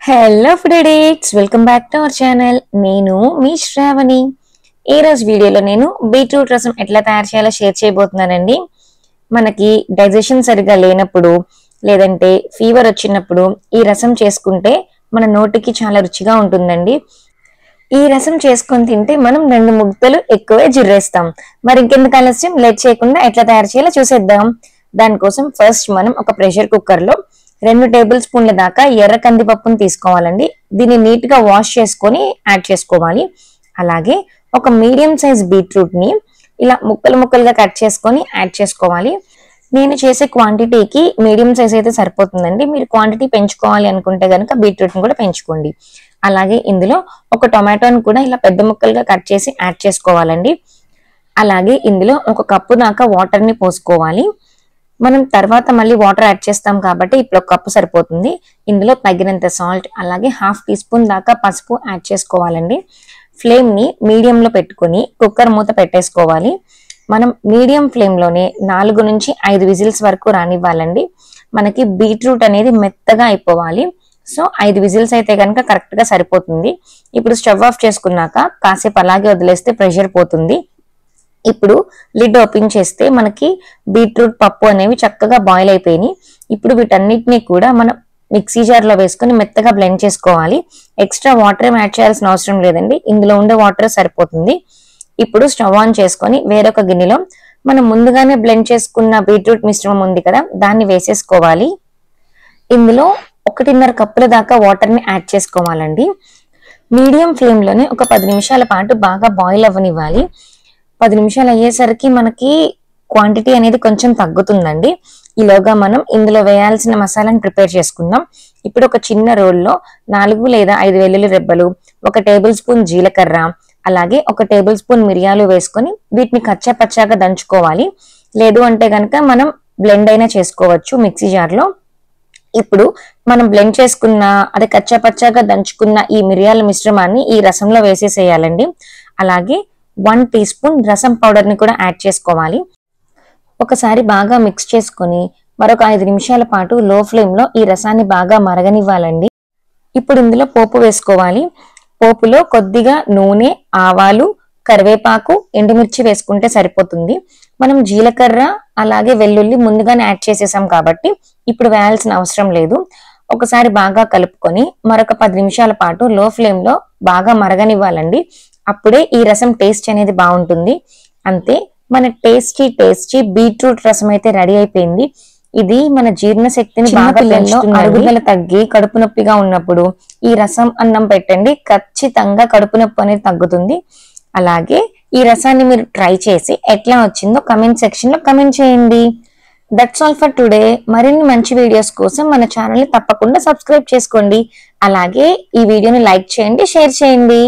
Hello friends, welcome back to our channel. నేను మీ శ్రావణి. ఈ రోజు వీడియోలో నేను బీట్రూట్ రసం ఎట్లా తయారు చేయాలో షేర్ చేయబోతున్నానండి. మనకి డైజెషన్ సరిగా లేనప్పుడు లేదంటే ఫీవర్ వచ్చినప్పుడు ఈ రసం చేసుకుంటే మన నోటికి చాలా రుచిగా ఉంటుందండి. ఈ రసం చేసుకొని తింటే మనం 2 ముద్దలు ఎక్కువే జిర్రేస్తాం. మరి ఇంకెందుకు ఆలస్యం, లేట్ చేయకుండా ఎట్లా తయారు చేయాలో చూసేద్దాం. దానికోసం ఫస్ట్ మనం ఒక ప్రెషర్ కుక్కర్ లో 2 టేబుల్ స్పూన్ల దాకా ఎర్ర కందిపప్పును తీసుకోవాలండి. దీన్ని నీట్ గా వాష్ చేసుకొని యాడ్ చేసుకోవాలి. అలాగే ఒక మీడియం సైజ్ బీట్రూట్ ని ఇలా ముక్కలు ముక్కలుగా కట్ చేసుకొని యాడ్ చేసుకోవాలి. నేను చేసే క్వాంటిటీకి మీడియం సైజ్ అయితే సరిపోతుందండి. మీరు క్వాంటిటీ పెంచుకోవాలి అనుకుంటే కనుక బీట్రూట్ ని కూడా పెంచుకోండి. అలాగే ఇందులో ఒక టొమాటోని కూడా ఇలా పెద్ద ముక్కలుగా కట్ చేసి యాడ్ చేసుకోవాలండి. అలాగే ఇందులో 1 కప్పు దాకా వాటర్ ని పోసుకోవాలి. మనం తర్వాత మళ్ళీ వాటర్ యాడ్ చేస్తాం కాబట్టి ఇప్పుడు 1 కప్పు సరిపోతుంది. ఇందులో తగినంత సాల్ట్, అలాగే 1/2 టీ స్పూన్ దాకా పసుపు యాడ్ చేసుకోవాలండి. ఫ్లేమ్ ని మీడియం లో పెట్టుకొని కుక్కర్ మూత పెట్టేసుకోవాలి. మనం మీడియం ఫ్లేమ్ లోనే 4 నుంచి 5 విజిల్స్ వరకు రానివ్వాలండి. మనకి బీట్రూట్ అనేది మెత్తగా అయిపోవాలి. సో 5 విజిల్స్ అయితే కనుక కరెక్ట్ గా సరిపోతుంది. ఇప్పుడు స్టవ్ ఆఫ్ చేసుకున్నాక కాసేపు అలాగే వదిలేస్తే ప్రెషర్ పోతుంది. ఇప్పుడు లిడ్ ఓపెన్ చేస్తే మనకి బీట్రూట్ పప్పు అనేవి చక్కగా బాయిల్ అయిపోయినాయి. ఇప్పుడు వీటన్నిటిని కూడా మనం మిక్సీ జార్ లో వేసుకొని మెత్తగా బ్లెండ్ చేసుకోవాలి. ఎక్స్ట్రా వాటర్ ఏం యాడ్ చేయాల్సిన అవసరం లేదండి, ఇందులో ఉండే వాటర్ సరిపోతుంది. ఇప్పుడు స్టవ్ ఆన్ చేసుకొని వేరొక గిన్నెలో మనం ముందుగానే బ్లెండ్ చేసుకున్న బీట్రూట్ మిశ్రమం ఉంది కదా, దాన్ని వేసేసుకోవాలి. ఇందులో 1.5 కప్పుల దాకా వాటర్ ని యాడ్ చేసుకోవాలండి. మీడియం ఫ్లేమ్ లోనే ఒక 10 నిమిషాల పాటు బాగా బాయిల్ అవ్వనివ్వాలి. 10 నిమిషాలు అయ్యేసరికి మనకి క్వాంటిటీ అనేది కొంచెం తగ్గుతుందండి. ఈలోగా మనం ఇందులో వేయాల్సిన మసాలాని ప్రిపేర్ చేసుకుందాం. ఇప్పుడు ఒక చిన్న రోల్లో 4 లేదా 5 వెల్లుల్లి రెబ్బలు, 1 టేబుల్ స్పూన్ జీలకర్ర, అలాగే 1 టేబుల్ స్పూన్ మిరియాలు వేసుకొని వీటిని కచ్చా పచ్చాగా దంచుకోవాలి. లేదు అంటే కనుక మనం బ్లెండ్ అయినా చేసుకోవచ్చు మిక్సీ జార్ లో. ఇప్పుడు మనం బ్లెండ్ చేసుకున్న అదే కచ్చా పచ్చాగా దంచుకున్న ఈ మిరియాల మిశ్రమాన్ని ఈ రసంలో వేసేసేయాలండి. అలాగే 1 టీ స్పూన్ రసం పౌడర్ ని కూడా యాడ్ చేసుకోవాలి. ఒకసారి బాగా మిక్స్ చేసుకొని మరొక 5 నిమిషాల పాటు లో ఫ్లేమ్ లో ఈ రసాన్ని బాగా మరగనివ్వాలండి. ఇప్పుడు ఇందులో పోపు వేసుకోవాలి. పోపులో కొద్దిగా నూనె, ఆవాలు, కరివేపాకు, ఎండుమిర్చి వేసుకుంటే సరిపోతుంది. మనం జీలకర్ర అలాగే వెల్లుల్లి ముందుగానే యాడ్ చేసేసాం కాబట్టి ఇప్పుడు వేయాల్సిన అవసరం లేదు. ఒకసారి బాగా కలుపుకొని మరొక 10 నిమిషాల పాటు లో ఫ్లేమ్ లో బాగా మరగనివ్వాలండి. అప్పుడే ఈ రసం టేస్ట్ అనేది బాగుంటుంది. అంతే, మన టేస్టీ బీట్రూట్ రసం అయితే రెడీ అయిపోయింది. ఇది మన జీర్ణ శక్తిని బాగా పెంచుతుంది. అరుగుదల తగ్గి కడుపు నొప్పిగా ఉన్నప్పుడు ఈ రసం అన్నం పెట్టండి, ఖచ్చితంగా కడుపు నొప్పి అనేది తగ్గుతుంది. అలాగే ఈ రసాన్ని మీరు ట్రై చేసి ఎట్లా వచ్చిందో కమెంట్ సెక్షన్ లో కమెంట్ చేయండి. That's all for today. మరిన్ని మంచి వీడియోస్ కోసం మన ఛానల్ ని తప్పకుండా సబ్స్క్రైబ్ చేసుకోండి. అలాగే ఈ వీడియోని లైక్ చేయండి, షేర్ చేయండి.